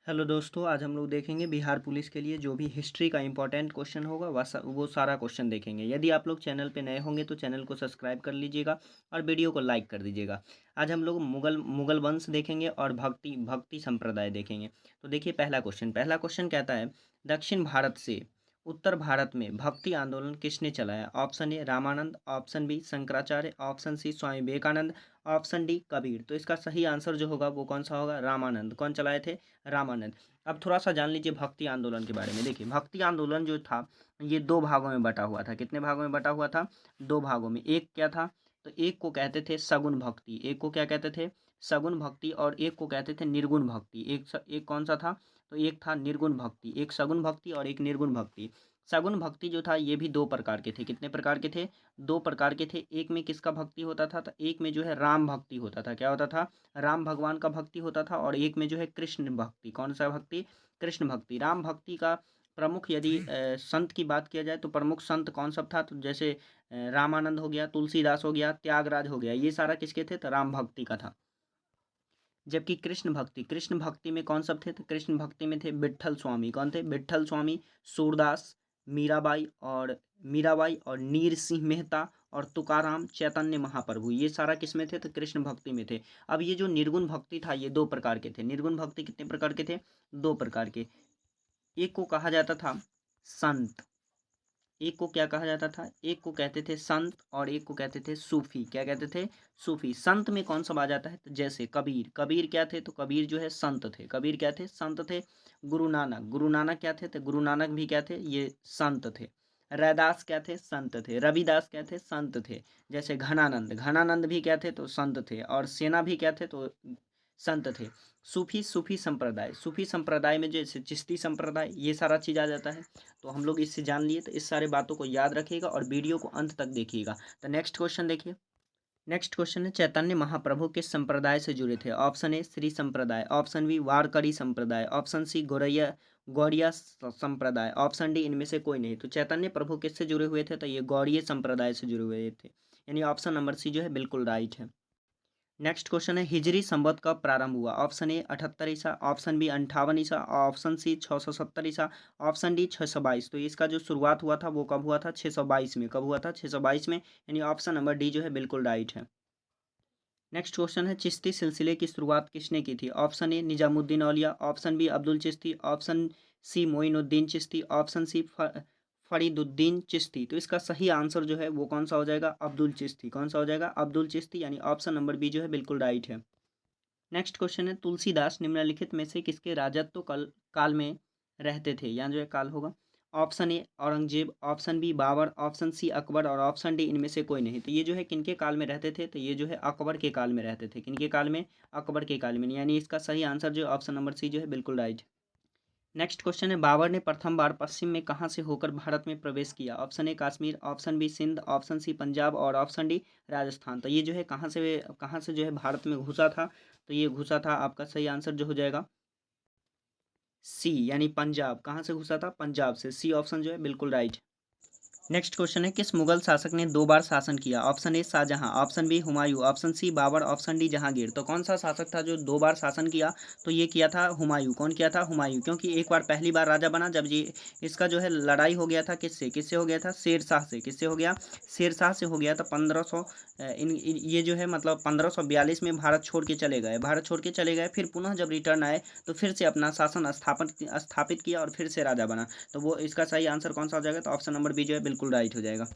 Hello दोस्तों, आज हम लोग देखेंगे बिहार पुलिस के लिए जो भी हिस्ट्री का इंपॉर्टेंट क्वेश्चन होगा वो सारा क्वेश्चन देखेंगे। यदि आप लोग चैनल पे नए होंगे तो चैनल को सब्सक्राइब कर लीजिएगा और वीडियो को लाइक कर दीजिएगा। आज हम लोग मुगल वंश देखेंगे और भक्ति भक्ति संप्रदाय देखेंगे। तो देखिए पहला क्वेश्चन कहता है, दक्षिण भारत से उत्तर भारत में भक्ति आंदोलन किसने चलाया? Option A Ramanand, option B Shankaracharya, option C Swami Vivekanand, option D Kabir. तो इसका सही आंसर जो होगा वो कौन सा होगा? रामानंद। कौन चलाए थे? रामानंद। अब थोड़ा सा जान लीजिए भक्ति आंदोलन के बारे में। देखिए भक्ति आंदोलन जो था ये दो भागों में बटा हुआ था। कितने भागों में बटा हुआ था? दो भागों में। एक क्या था? तो एक को कहते थे सगुण भक्ति, एक को क्या कहते थे? सगुण भक्ति, और एक को कहते थे निर्गुण भक्ति। एक कौन सा था? तो एक था निर्गुण भक्ति, एक सगुण भक्ति और एक निर्गुण भक्ति। सगुण भक्ति जो था ये भी दो प्रकार के थे। कितने प्रकार के थे? दो प्रकार के थे। एक में किसका भक्ति होता था? तो एक में जो है राम भक्ति होता था। क्या होता था? राम भगवान का भक्ति होता था। और एक में जो है कृष्ण भक्ति। कौन सा भक्ति? कृष्ण भक्ति। राम भक्ति का प्रमुख यदि संत की बात किया जाए तो प्रमुख संत कौन सब था? तो जैसे रामानंद हो गया, तुलसीदास हो गया, त्यागराज हो गया, ये सारा किसके थे? तो राम भक्ति का था। जबकि कृष्ण भक्ति में कौन सब थे? तो कृष्ण भक्ति में थे विट्ठल स्वामी। कौन थे? विट्ठल स्वामी, सूरदास, मीराबाई और नीर सिंह मेहता और तुकाराम, चैतन्य महाप्रभु, ये सारा किस में थे? तो कृष्ण भक्ति में थे। अब ये जो निर्गुण भक्ति था ये दो प्रकार के थे। निर्गुण भक्ति कितने प्रकार के थे? दो प्रकार के। एक को कहा जाता था संत। एक को क्या कहा जाता था? एक को कहते थे संत और एक को कहते थे सूफी। क्या कहते थे? सूफी। संत में कौन सब आ जाता है? तो जैसे कबीर। कबीर क्या थे? तो कबीर जो है संत थे। कबीर क्या थे? संत थे। गुरु नानक क्या थे? तो गुरु नानक भी क्या थे? ये संत थे। रैदास क्या थे? संत थे। रविदास क्या थे? संत थे। जैसे घनानंद भी क्या थे? तो संत थे। और सेना भी क्या थे? तो संत थे। सूफी संप्रदाय में जैसे चिश्ती संप्रदाय, ये सारा चीज़ आ जाता है। तो हम लोग इससे जान लिए। तो इस सारे बातों को याद रखिएगा और वीडियो को अंत तक देखिएगा। तो नेक्स्ट क्वेश्चन देखिए। नेक्स्ट क्वेश्चन है, चैतन्य महाप्रभु किस संप्रदाय से जुड़े थे? ऑप्शन ए श्री संप्रदाय, ऑप्शन बी वारकरी संप्रदाय, ऑप्शन सी गौड़िया संप्रदाय, ऑप्शन डी इनमें से कोई नहीं। तो चैतन्य प्रभु किससे जुड़े हुए थे? तो ये गौड़ीय संप्रदाय से जुड़े हुए थे। यानी ऑप्शन नंबर सी जो है बिल्कुल राइट है। नेक्स्ट क्वेश्चन है, हिजरी संवत कब प्रारंभ हुआ? ऑप्शन ए 78 ईसा, ऑप्शन बी 58 ईसा, ऑप्शन सी 670 ईसा, ऑप्शन डी 622। तो इसका जो शुरुआत हुआ था वो कब हुआ था? 622 में। कब हुआ था? 622 में। यानी ऑप्शन नंबर डी जो है बिल्कुल राइट है। नेक्स्ट क्वेश्चन है, चिश्ती सिलसिले की शुरुआत किसने की थी? Option A Nizamuddin Auliya, option B Abdul Chishti, option C Moinuddin Chishti, option C Fariduddin Chishti. तो इसका सही आंसर जो है वो कौन सा हो जाएगा? अब्दुल चिश्ती। कौन सा हो जाएगा? अब्दुल चिश्ती। यानी ऑप्शन नंबर बी जो है बिल्कुल राइट है। नेक्स्ट क्वेश्चन है, तुलसीदास निम्नलिखित में से किसके राजत्व काल में रहते थे? यहाँ जो है काल होगा। Option A Aurangzeb, option B Babur, option C Akbar और ऑप्शन डी इनमें से कोई नहीं। तो ये जो है किनके काल में रहते थे? तो ये जो है अकबर के काल में रहते थे। किनके काल में? अकबर के काल में। यानी इसका सही आंसर जो ऑप्शन नंबर सी जो है बिल्कुल राइट। नेक्स्ट क्वेश्चन है, बाबर ने प्रथम बार पश्चिम में कहाँ से होकर भारत में प्रवेश किया? Option A Kashmir, option B Sindh, option C Punjab और ऑप्शन डी राजस्थान। तो ये जो है कहाँ से जो है भारत में घुसा था? तो ये घुसा था, आपका सही आंसर जो हो जाएगा सी, यानी पंजाब। कहाँ से घुसा था? पंजाब से। सी ऑप्शन जो है बिल्कुल राइट। नेक्स्ट क्वेश्चन है, किस मुगल शासक ने दो बार शासन किया? Option A Shahjahan, option B Humayun, option C Babur, option D Jahangir. तो कौन सा शासक था जो दो बार शासन किया? तो ये किया था हुमायूं। कौन किया था? हुमायूं। क्योंकि एक बार पहली बार राजा बना जब ये इसका जो है लड़ाई हो गया था किससे? किससे हो गया था? शेर शाह से। किससे हो गया? शेर शाह से हो गया था। 1500 ये जो है मतलब 1542 में भारत छोड़ के चले गए। भारत छोड़ के चले गए, फिर पुनः जब रिटर्न आए तो फिर से अपना शासन स्थापित किया और फिर से राजा बना। तो वो इसका सही आंसर कौन सा हो जाएगा? तो ऑप्शन नंबर बी जो है बिल्कुल राइट हो जाएगा।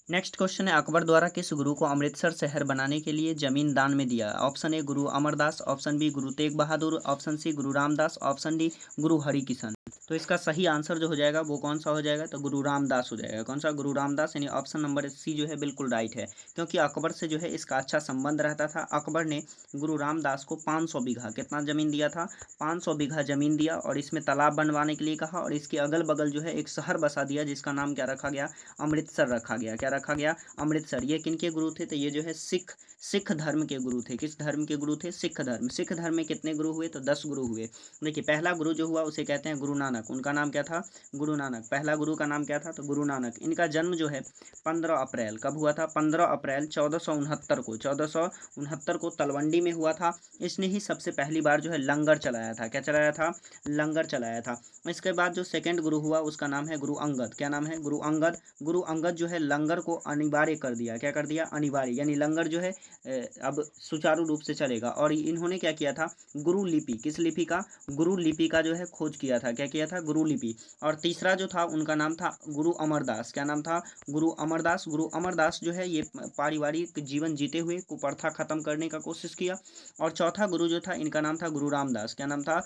नेक्स्ट क्वेश्चन है, अकबर द्वारा किस गुरु को अमृतसर शहर बनाने के लिए जमीन दान में दिया? Option A Guru Amar Das, option B Guru Tegh Bahadur, option C Guru Ramdas, option D गुरु हरिकिशन। तो इसका सही आंसर जो हो जाएगा वो कौन सा हो जाएगा? तो गुरु रामदास हो जाएगा। कौन सा? गुरु रामदास। यानी ऑप्शन नंबर सी जो है बिल्कुल राइट है। क्योंकि अकबर से जो है इसका अच्छा संबंध रहता था। अकबर ने गुरु रामदास को 500 बीघा कितना जमीन दिया था? 500 बीघा जमीन दिया और इसमें तालाब बनवाने के लिए कहा और इसके अगल बगल जो है एक शहर बसा दिया जिसका नाम क्या रखा गया? अमृतसर रखा गया। क्या रखा गया? अमृतसर। ये किनके गुरु थे? तो ये जो है सिख धर्म के गुरु थे। किस धर्म के गुरु थे? सिख धर्म। सिख धर्म में कितने गुरु हुए? तो 10 गुरु हुए। देखिए पहला गुरु जो हुआ उसे कहते हैं गुरु नानक। नानक, उनका नाम क्या था? गुरु नानक। पहला गुरु का नाम क्या था? तो गुरु नानक। इनका जन्म जो है 15 अप्रैल, कब हुआ था? 15 अप्रैल 1469 को, 1469 को तलवंडी में हुआ था। इसने ही सबसे पहली बार जो है लंगर चलाया था। क्या चलाया था? लंगर चलाया था। इसके बाद जो सेकंड गुरु हुआ उसका नाम है गुरु अंगद। क्या नाम है? गुरु अंगद। गुरु अंगद जो है लंगर को अनिवार्य कर दिया। क्या कर दिया? अनिवार्य, यानी लंगर जो है अब सुचारू रूप से चलेगा। और इन्होंने क्या किया था? गुरु लिपि, किस लिपि का? गुरु लिपि का जो है खोज किया था। क्या किया था? गुरु लिपि। और तीसरा जो था उनका नाम था गुरु अमरदास। क्या नाम था? गुरु अमरदास। गुरु अमरदास जो है ये पारिवारिक जीवन जीते हुए कुप्रथा खत्म करने का कोशिश किया। और चौथा गुरु जो था इनका नाम था गुरु रामदास। क्या नाम था?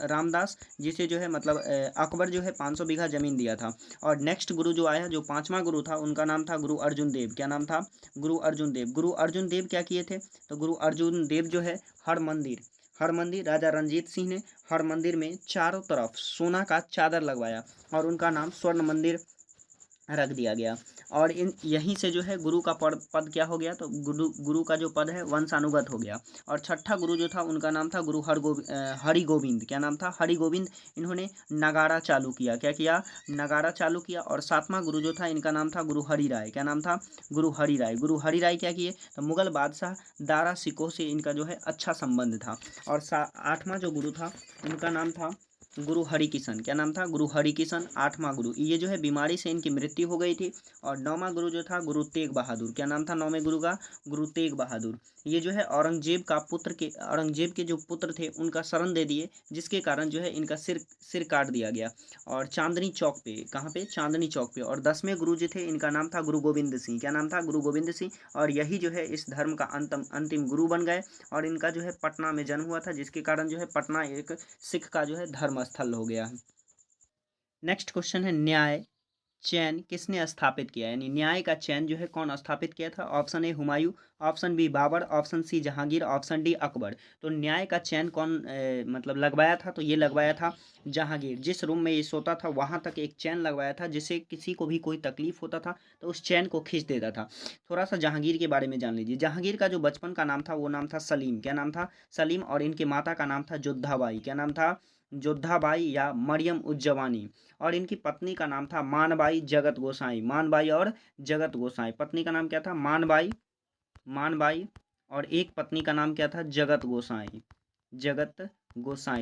रामदास, जिसे जो है मतलब अकबर जो है 500 बीघा जमीन दिया था। और नेक्स्ट गुरु जो आया, जो पांचवा गुरु था, उनका नाम था गुरु अर्जुन देव। क्या नाम था? गुरु अर्जुन देव। गुरु अर्जुन देव क्या किए थे? तो गुरु अर्जुन देव जो है हर मंदिर राजा रंजीत सिंह ने हर मंदिर में चारों तरफ सोना का चादर लगवाया और उनका नाम स्वर्ण मंदिर रख दिया गया। और इन यहीं से जो है गुरु का पद क्या हो गया? तो गुरु का जो पद है वंशानुगत हो गया। और छठा गुरु जो था उनका नाम था गुरु हरि गोविंद। क्या नाम था? हरि गोविंद। इन्होंने नगाड़ा चालू किया। क्या किया? नगाड़ा चालू किया। और सातवां गुरु जो था इनका नाम था गुरु हरि राय। क्या नाम था? गुरु हरि राय। गुरु हरि राय क्या किए? तो मुगल बादशाह दारा सिकोह से इनका जो है अच्छा संबंध था। और आठवां जो गुरु था उनका नाम था गुरु हरिकिशन। क्या नाम था? गुरु हरिकिशन, आठवां गुरु। ये जो है बीमारी से इनकी मृत्यु हो गई थी। और नौवां गुरु जो था गुरु तेग बहादुर। क्या नाम था नौवें गुरु का? गुरु तेग बहादुर। ये जो है औरंगजेब के जो पुत्र थे उनका शरण दे दिए, जिसके कारण जो है इनका सिर काट दिया गया। और चांदनी चौक पे, कहाँ पे? चांदनी चौक पे। और 10वें गुरु जी थे, इनका नाम था गुरु गोविंद सिंह। क्या नाम था? गुरु गोविंद सिंह। और यही जो है इस धर्म का अंतिम गुरु बन गए। और इनका जो है पटना में जन्म हुआ था, जिसके कारण जो है पटना एक सिख का जो है धर्म स्थल हो गया है। नेक्स्ट क्वेश्चन है न्याय चैन किसने स्थापित किया? यानी न्याय का चैन जो है कौन स्थापित किया था? Option A Humayun, option B Babur, option C Jahangir, option D Akbar. तो न्याय का चैन कौन मतलब लगवाया था? तो ये लगवाया था जहांगीर। जिस रूम में ये सोता था वहां तक एक चैन लगवाया था, जिससे किसी को भी कोई तकलीफ होता था तो उस चैन को खींच देता था। थोड़ा सा जहांगीर के बारे में जान लीजिए। जहांगीर का जो बचपन का नाम था वो नाम था सलीम। क्या नाम था? सलीम। और इनकी माता का नाम था जोधाबाई। क्या नाम था? जोधाबाई या मरियम उज्जवानी। और इनकी पत्नी का नाम था मानबाई जगत गोसाई। मानबाई और जगत गोसाई। पत्नी का नाम क्या था? मानबाई। और एक पत्नी का नाम क्या था? जगत गोसाई।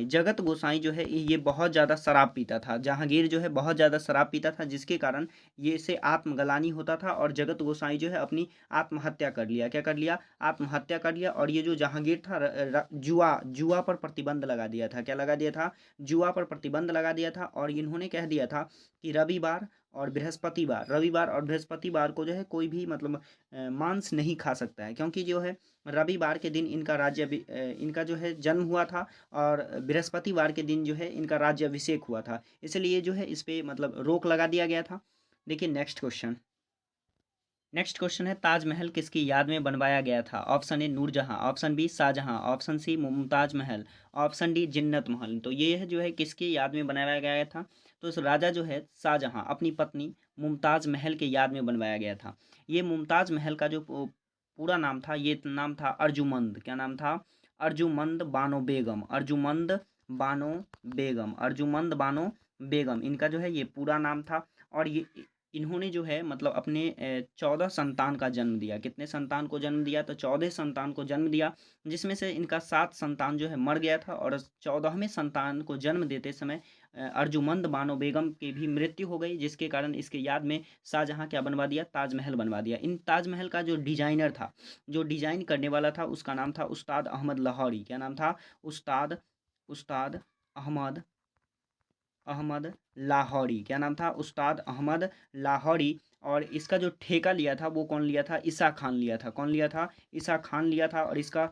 जगत गोसाई जो है ये बहुत ज़्यादा शराब पीता था। जहांगीर जो है बहुत ज़्यादा शराब पीता था, जिसके कारण ये इसे आत्मग्लानि होता था। और जगत गोसाई जो है अपनी आत्महत्या कर लिया। क्या कर लिया? आत्महत्या कर लिया। और ये जो जहांगीर था जुआ पर प्रतिबंध लगा दिया था। क्या लगा दिया था? जुआ पर प्रतिबंध लगा दिया था। और इन्होंने कह दिया था कि रविवार और बृहस्पतिवार को जो है कोई भी मतलब मांस नहीं खा सकता है, क्योंकि जो है रविवार के दिन इनका जो है जन्म हुआ था। और बृहस्पतिवार के दिन जो है इनका राज्याभिषेक हुआ था, इसलिए जो है इस पे मतलब रोक लगा दिया गया था। देखिए नेक्स्ट क्वेश्चन है ताजमहल किसकी याद में बनवाया गया था? Option A Nurjahan, option B Shahjahan, option C Mumtaz Mahal, option D जिन्नत महल। तो ये है जो है किसकी याद में बनाया गया था? तो इस राजा जो है शाहजहां अपनी पत्नी मुमताज महल के याद में बनवाया गया था। ये मुमताज महल का जो पूरा नाम था, ये नाम था अर्जुमंद। क्या नाम था? अर्जुमंद बानो बेगम। अर्जुमंद बानो बेगम इनका जो है ये पूरा नाम था। और ये इन्होंने जो है मतलब अपने 14 संतान का जन्म दिया। कितने संतान को जन्म दिया? तो 14 संतान को जन्म दिया, जिसमें से इनका 7 संतान जो है मर गया था। और 14वें संतान को जन्म देते समय अर्जुमंद बानो बेगम की भी मृत्यु हो गई, जिसके कारण इसके याद में शाहजहां क्या बनवा दिया? ताजमहल बनवा दिया। इन ताजमहल का जो डिजाइनर था, जो डिजाइन करने वाला था, उसका नाम था उस्ताद अहमद लाहौरी। क्या नाम था? उस्ताद अहमद अहमद लाहौरी। क्या नाम था? उस्ताद अहमद लाहौरी। और इसका जो ठेका लिया था वो कौन लिया था? ईसा खान लिया था। कौन लिया था? ईसा खान लिया था। और इसका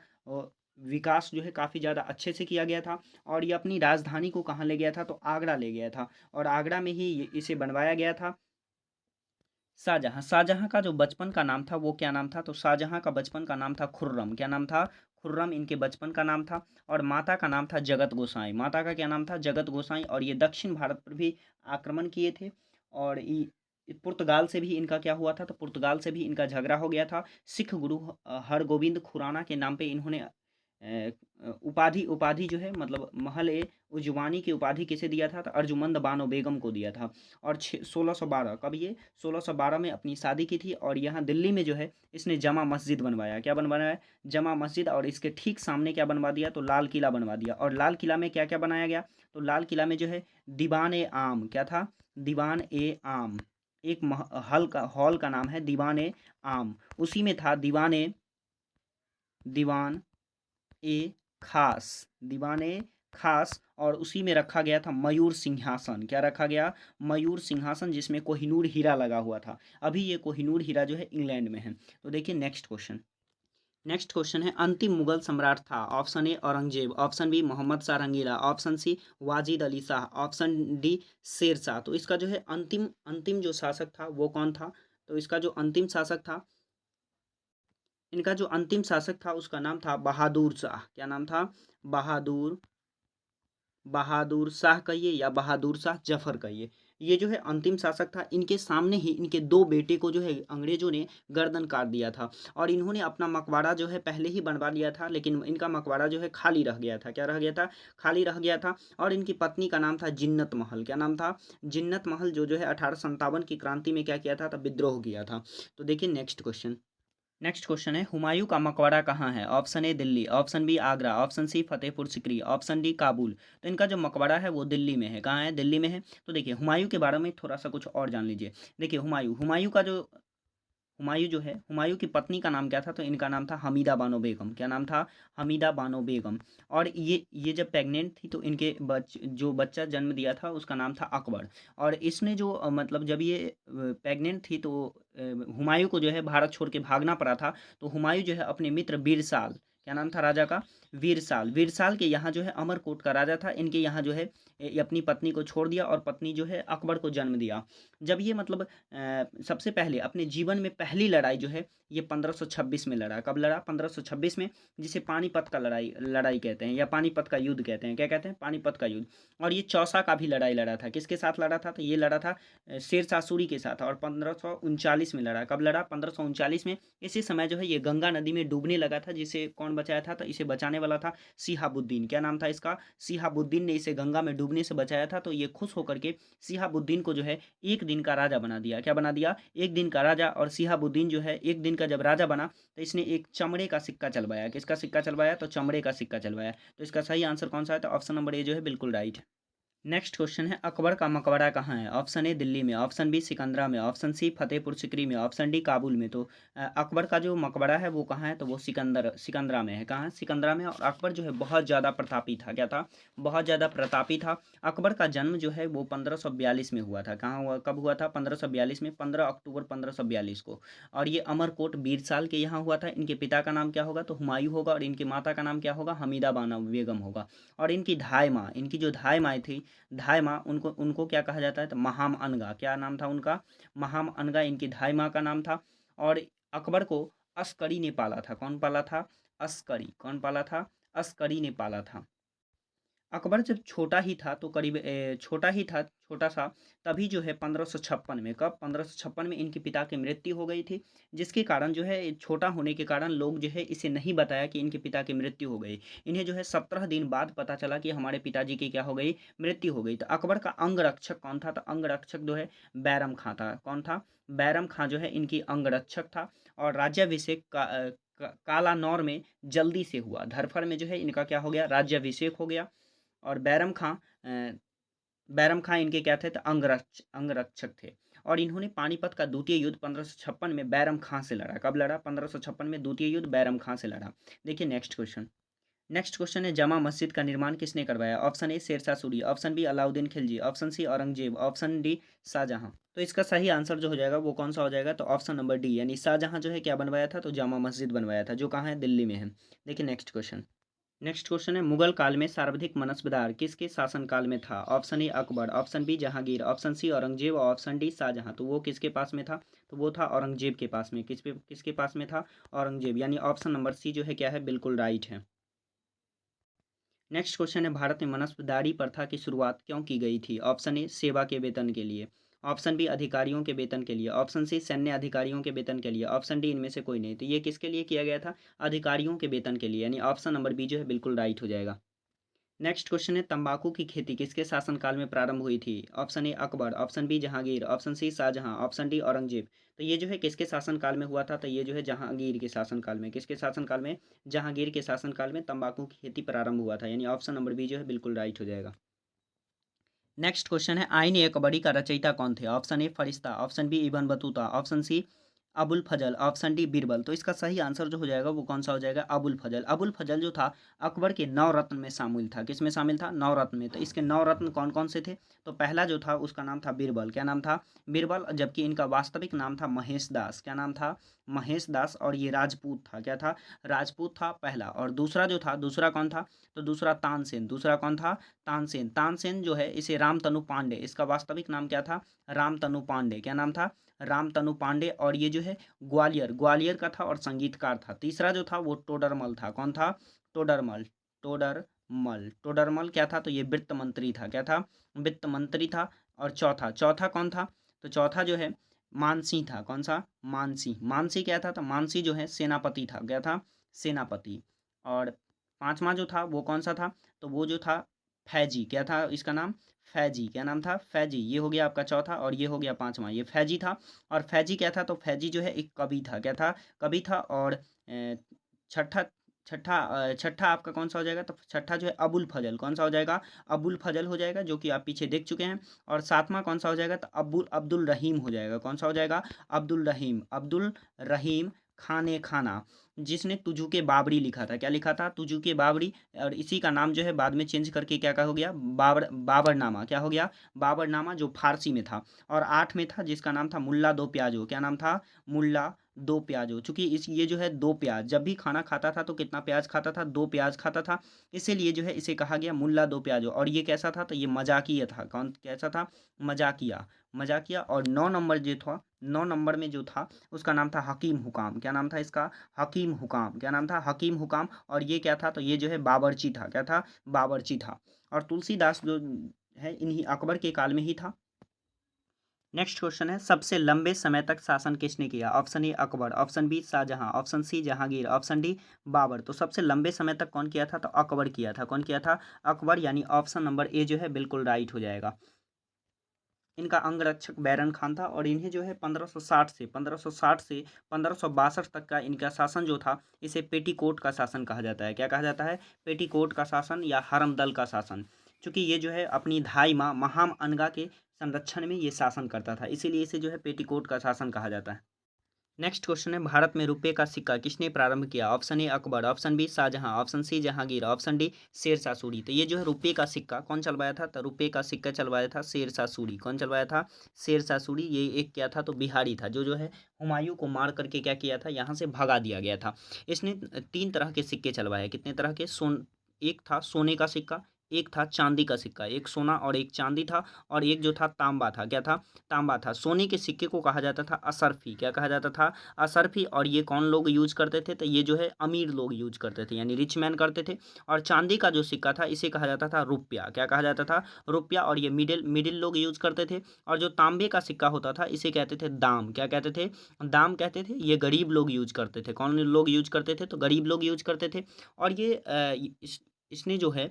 विकास जो है काफ़ी ज़्यादा अच्छे से किया गया था। और ये अपनी राजधानी को कहाँ ले गया था? तो आगरा ले गया था। और आगरा में ही इसे बनवाया गया था। शाहजहां का जो बचपन का नाम था वो क्या नाम था? तो शाहजहां का बचपन का नाम था खुर्रम। क्या नाम था? खुर्रम इनके बचपन का नाम था। और माता का नाम था जगत गोसाई। माता का क्या नाम था? जगत गोसाई। और ये दक्षिण भारत पर भी आक्रमण किए थे। और पुर्तगाल से भी इनका क्या हुआ था? तो पुर्तगाल से भी इनका झगड़ा हो गया था। सिख गुरु हरगोविंद खुराना के नाम पे इन्होंने उपाधि उपाधि जो है मतलब महल ए उजवानी की उपाधि किसे दिया था? तो अर्जुमंद बानो बेगम को दिया था। और 1612 कब ये 1612 में अपनी शादी की थी और यहाँ दिल्ली में जो है इसने जमा मस्जिद बनवाया। क्या बनवाया? जमा मस्जिद। और इसके ठीक सामने क्या बनवा दिया? तो लाल किला बनवा दिया। और लाल किला में क्या क्या बनाया गया? तो लाल किला में जो है दीवान ए आम, क्या था? दीवान ए आम। एक हॉल का नाम है दीवान ए आम। उसी में था दीवान ए खास, दीवान ए खास। और उसी में रखा गया था मयूर सिंहासन। क्या रखा गया? मयूर सिंहासन, जिसमें कोहिनूर हीरा लगा हुआ था। अभी ये कोहिनूर हीरा जो है इंग्लैंड में है। तो देखिए नेक्स्ट क्वेश्चन। नेक्स्ट क्वेश्चन है अंतिम मुगल सम्राट था। Option A Aurangzeb, option B Mohammad Shah Rangeela, option C Wajid Ali Shah, option D Sher Shah. तो इसका जो है अंतिम अंतिम जो शासक था वो कौन था? तो इसका जो अंतिम शासक था, इनका जो अंतिम शासक था उसका नाम था बहादुर शाह। क्या नाम था? बहादुर बहादुर शाह कहिए या बहादुर शाह जफर कहिए। ये जो है अंतिम शासक था। इनके सामने ही इनके दो बेटे को जो है अंग्रेजों ने गर्दन काट दिया था। और इन्होंने अपना मकबरा जो है पहले ही बनवा लिया था, लेकिन इनका मकबरा जो है खाली रह गया था। क्या रह गया था? खाली रह गया था। और इनकी पत्नी का नाम था जिन्नत महल। क्या नाम था? जिन्नत महल, जो है 1857 की क्रांति में क्या किया था? तो विद्रोह किया था। तो देखिए नेक्स्ट क्वेश्चन। नेक्स्ट क्वेश्चन है हुमायूं का मकबरा कहाँ है? Option A Delhi, option B Agra, option C Fatehpur Sikri, option D Kabul. तो इनका जो मकबरा है वो दिल्ली में है। कहाँ है? दिल्ली में है। तो देखिए हुमायूं के बारे में थोड़ा सा कुछ और जान लीजिए। देखिए हुमायूं हुमायूं का जो हुमायूं जो है, हुमायूं की पत्नी का नाम क्या था? तो इनका नाम था हमीदा बानो बेगम। क्या नाम था? हमीदा बानो बेगम। और ये जब प्रेग्नेंट थी तो इनके जो बच्चा जन्म दिया था उसका नाम था अकबर। और इसने जो मतलब जब ये प्रेग्नेंट थी तो हुमायूं को जो है भारत छोड़ के भागना पड़ा था। तो हुमायूं जो है अपने मित्र बीरसाल, क्या नाम था राजा का? वीरसाल। वीरसाल के यहाँ जो है अमरकोट का राजा था, इनके यहाँ जो है अपनी पत्नी को छोड़ दिया और पत्नी जो है अकबर को जन्म दिया। जब ये मतलब सबसे पहले अपने जीवन में पहली लड़ाई जो है ये 1526 में लड़ा। कब लड़ा? 1526 में, जिसे पानीपत का लड़ाई लड़ाई कहते हैं या पानीपत का युद्ध कहते हैं। क्या कहते हैं? पानीपत का युद्ध। और ये चौसा का भी लड़ाई लड़ा था। किसके साथ लड़ा था? तो ये लड़ा था शेर शाह सूरी के साथ। और 1539 में लड़ा। कब लड़ा? 1539 में। इसी समय जो है ये गंगा नदी में डूबने लगा था, जिसे कौन बचाया था? तो इसे बचाने वाला था सिहाबुद्दीन। क्या नाम था इसका? सिहाबुद्दीन ने इसे गंगा में डूबने से बचाया था। तो ये खुश होकर के सिहाबुद्दीन को जो है एक दिन का राजा बना दिया। क्या बना दिया? एक दिन का राजा। और सिहाबुद्दीन जो है एक दिन का जब राजा बना तो इसने एक चमड़े का सिक्का चलवाया। किसका सिक्का चलवाया? तो चमड़े का सिक्का चलवाया। तो इसका सही आंसर कौन सा है? तो ऑप्शन नंबर ए जो है बिल्कुल राइट है। नेक्स्ट क्वेश्चन है अकबर का मकबरा कहाँ है? ऑप्शन ए दिल्ली में, ऑप्शन बी सिकंदरा में, ऑप्शन सी फतेहपुर सिकरी में, ऑप्शन डी काबुल में। तो अकबर का जो मकबरा है वो कहाँ है? तो वो सिकंदरा में है। कहाँ है? सिकंदरा में। और अकबर जो है बहुत ज़्यादा प्रतापी था। क्या था? बहुत ज़्यादा प्रतापी था। अकबर का जन्म जो है वो 1542 में हुआ था। कहाँ हुआ? कब हुआ था? 1542 में, 15 अक्टूबर 1542 को। और ये अमरकोट बीरसाल के यहाँ हुआ था। इनके पिता का नाम क्या होगा? तो हुमायूं होगा। और इनकी माता का नाम क्या होगा? हमीदा बानो बेगम होगा। और इनकी धाय माँ, इनकी जो धाय माँ थी, धाय माँ, उनको उनको क्या कहा जाता है? तो महाम अनगा। क्या नाम था उनका? महाम अनगा इनकी धाय माँ का नाम था। और अकबर को अस्करी ने पाला था। कौन पाला था? अस्करी। कौन पाला था? अस्करी ने पाला था। अकबर जब छोटा ही था तो करीब छोटा ही था, छोटा सा, तभी जो है 1556 में, कब? 1556 में इनके पिता की मृत्यु हो गई थी। जिसके कारण जो है छोटा होने के कारण लोग जो है इसे नहीं बताया कि इनके पिता की मृत्यु हो गई। इन्हें जो है 17 दिन बाद पता चला कि हमारे पिताजी की क्या हो गई? मृत्यु हो गई। तो अकबर का अंगरक्षक कौन था? तो अंगरक्षक जो है बैरम खां था। कौन था? बैरम खां जो है इनकी अंगरक्षक था। और राज्याभिषेक कालानौर में जल्दी से हुआ। धरफर में जो है इनका क्या हो गया? राज्याभिषेक हो गया। और बैरम खां इनके क्या थे? तो अंगरक्षक थे। और इन्होंने पानीपत का द्वितीय युद्ध 1556 में बैरम खां से लड़ा। कब लड़ा? 1556 में द्वितीय युद्ध बैरम खां से लड़ा। देखिए नेक्स्ट क्वेश्चन। नेक्स्ट क्वेश्चन है जमा मस्जिद का निर्माण किसने करवाया? Option A Shershah Suri, option B Alauddin Khilji, option C Aurangzeb, option D Shahjahan. तो इसका सही आंसर जो हो जाएगा वो कौन सा हो जाएगा? तो ऑप्शन नंबर डी, यानी शाहजहां जो है क्या बनवाया था? तो जामा मस्जिद बनवाया था, जो कहाँ है? दिल्ली में है। देखिए नेक्स्ट क्वेश्चन। नेक्स्ट क्वेश्चन है मुगल काल में सर्वाधिक मनसबदार किसके शासनकाल में था? Option A Akbar, option B Jahangir, option C Aurangzeb और ऑप्शन डी शाहजहां। तो वो किसके पास में था? तो वो था औरंगजेब के पास में। किसके पास में था? औरंगजेब। यानी ऑप्शन नंबर सी जो है क्या है? बिल्कुल राइट है। नेक्स्ट क्वेश्चन है भारत में मनसबदारी प्रथा की शुरुआत क्यों की गई थी? ऑप्शन ए सेवा के वेतन के लिए, ऑप्शन बी अधिकारियों के वेतन के लिए, ऑप्शन सी सैन्य अधिकारियों के वेतन के लिए, ऑप्शन डी इनमें से कोई नहीं। तो ये किसके लिए किया गया था? अधिकारियों के वेतन के लिए, यानी ऑप्शन नंबर बी जो है बिल्कुल राइट हो जाएगा। नेक्स्ट क्वेश्चन है तंबाकू की खेती किसके शासनकाल में प्रारंभ हुई थी? Option A Akbar, option B Jahangir, option C Shahjahan, option D Aurangzeb. तो ये जो है किसके शासनकाल में हुआ था? तो ये जो है जहांगीर के शासनकाल में। किसके शासनकाल में? जहांगीर के शासनकाल में तंबाकू की खेती प्रारंभ हुआ था, यानी ऑप्शन नंबर बी जो है बिल्कुल राइट हो जाएगा। नेक्स्ट क्वेश्चन है आईन ए कबड्डी का रचयिता कौन थे? Option A Farishta, option B Ibn Battuta, option C Abul Fazl, option D Birbal. तो इसका सही आंसर जो हो जाएगा वो कौन सा हो जाएगा? अबुल फजल। अबुल फजल जो था अकबर के नवरत्न में शामिल था। किस में शामिल था? नवरत्न में। तो इसके नवरत्न कौन कौन से थे? तो पहला जो था उसका नाम था बीरबल। क्या नाम था? बीरबल। जबकि इनका वास्तविक नाम था महेश दास। क्या नाम था? महेश दास। और ये राजपूत था। क्या था? राजपूत था पहला। और दूसरा जो था, दूसरा कौन था? तो दूसरा तानसेन। दूसरा कौन था? तानसेन। तानसेन जो है इसे रामतनु पांडे, इसका वास्तविक नाम क्या था? रामतनु पांडे। क्या नाम था? रामतनु पांडे। और ये जो है ग्वालियर, ग्वालियर का था और संगीतकार था। तीसरा जो था वो टोडरमल था। कौन था? टोडरमल। टोडरमल। टोडरमल क्या था? तो ये वित्त मंत्री था। क्या था? वित्त मंत्री था। और चौथा, चौथा कौन था? तो चौथा जो है मानसी था। कौन सा? मानसी। मानसी क्या था? तो मानसी जो है सेनापति था। क्या था? सेनापति। और पांचवा जो था वो कौन सा था? तो वो जो था फैजी। क्या था इसका नाम? फैजी। क्या नाम था? फैजी। ये हो गया आपका चौथा और ये हो गया पांचवा, ये फैजी था। और फैजी क्या था? तो फैजी जो है एक कवि था। क्या था? कवि था। और छठा छठा छठा आपका कौन सा हो जाएगा? तो छठा जो है अबुल फजल। कौन सा हो जाएगा? अबुल फजल हो जाएगा, जो कि आप पीछे देख चुके हैं। और सातवां कौन सा हो जाएगा? तो अब्दुल रहीम हो जाएगा। कौन सा हो जाएगा? अब्दुल रहीम। अब्दुल रहीम खाने खाना, जिसने तुजू के बाबरी लिखा था। क्या लिखा था? तुजू के बाबरी। और इसी का नाम जो है बाद में चेंज करके क्या हो गया? बाबरनामा। क्या हो गया? बाबरनामा, जो फारसी में था। और आठ में था जिसका नाम था मुल्ला दो प्याजो। क्या नाम था? मुल्ला दो प्याजो। चूंकि इस ये जो है दो प्याज, जब भी खाना खाता था तो कितना प्याज खाता था? दो प्याज खाता था। इसीलिए जो है इसे कहा गया मुल्ला दो प्याजो। और ये कैसा था? तो ये मजाकिया था। कौन कैसा था? मजाकिया। मजाकिया। और 9 नंबर जो था, 9 नंबर में जो था उसका नाम था हकीम हुकाम। क्या नाम था इसका? हकीम हुकाम। क्या नाम था? हकीम हुकाम। और ये क्या था? तो ये जो है बावर्ची था। क्या था? बावर्ची था। और तुलसीदास जो है इन्हीं अकबर के काल में ही था। नेक्स्ट क्वेश्चन है सबसे लंबे समय तक शासन किसने किया? Option A Akbar, option B Shahjahan, option C Jahangir, option D Babur. तो सबसे लंबे समय तक कौन किया था? तो अकबर किया था। कौन किया था? अकबर। यानी ऑप्शन नंबर ए जो है बिल्कुल राइट हो जाएगा। इनका अंगरक्षक बैरन खान था। और इन्हें जो है 1560 से 1562 तक का इनका शासन जो था इसे पेटीकोट का शासन कहा जाता है। क्या कहा जाता है? पेटीकोट का शासन या हरमदल का शासन। क्योंकि ये जो है अपनी धाई माँ महाम अनगा के संरक्षण में ये शासन करता था, इसीलिए इसे जो है पेटीकोट का शासन कहा जाता है। नेक्स्ट क्वेश्चन है भारत में रुपये का सिक्का किसने प्रारंभ किया? Option A Akbar, option B Shahjahan, option C Jahangir, option D Shershah Suri. तो ये जो है रुपये का सिक्का कौन चलवाया था? तो रुपये का सिक्का चलवाया था शेरशाह सूरी। कौन चलवाया था? शेरशाह सूरी। ये एक क्या था? तो बिहारी था, जो है हुमायूं को मार करके क्या किया था? यहाँ से भगा दिया गया था। इसने 3 तरह के सिक्के चलवाए। कितने तरह के? एक था सोने का सिक्का, एक था चांदी का सिक्का। एक सोना और एक चांदी था। और एक जो था तांबा था। क्या था? तांबा था। सोने के सिक्के को कहा जाता था असरफी। क्या कहा जाता था? असरफी। और ये कौन लोग यूज करते थे? तो ये जो है अमीर लोग यूज करते थे, यानी रिच मैन करते थे। और चांदी का जो सिक्का था इसे कहा जाता था रुपया। क्या कहा जाता था? रुपया। और ये मिडिल मिडिल लोग यूज करते थे। और जो तांबे का सिक्का होता था इसे कहते थे दाम। क्या कहते थे? दाम कहते थे। ये गरीब लोग यूज करते थे। कौन लोग यूज करते थे? तो गरीब लोग यूज करते थे। और ये इसने जो है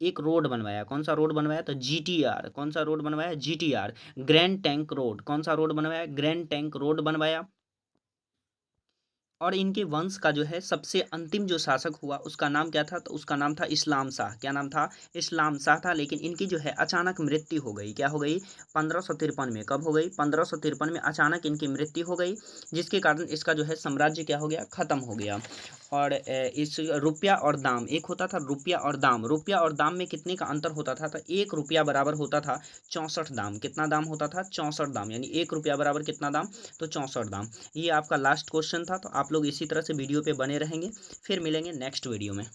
एक रोड बनवाया। कौन सा रोड बनवाया? तो जीटीआर। कौन सा रोड बनवाया? GTR, grand tank road. कौन सा रोड बनवाया? ग्रैंड टैंक रोड बनवाया। और इनके वंश का जो है सबसे अंतिम जो शासक हुआ उसका नाम क्या था? तो उसका नाम था इस्लाम शाह। क्या नाम था? इस्लाम शाह था। लेकिन इनकी जो है अचानक मृत्यु हो गई। क्या हो गई? 1553 में। कब हो गई? 1553 में अचानक इनकी मृत्यु हो गई, जिसके कारण इसका जो है साम्राज्य क्या हो गया? खत्म हो गया। और इस रुपया और दाम, एक होता था रुपया और दाम। रुपया और दाम में कितने का अंतर होता था? तो 1 रुपया बराबर होता था 64 दाम। कितना दाम होता था? 64 दाम। यानी 1 रुपया बराबर कितना दाम? तो 64 दाम। ये आपका लास्ट क्वेश्चन था। तो आप लोग इसी तरह से वीडियो पे बने रहेंगे। फिर मिलेंगे नेक्स्ट वीडियो में।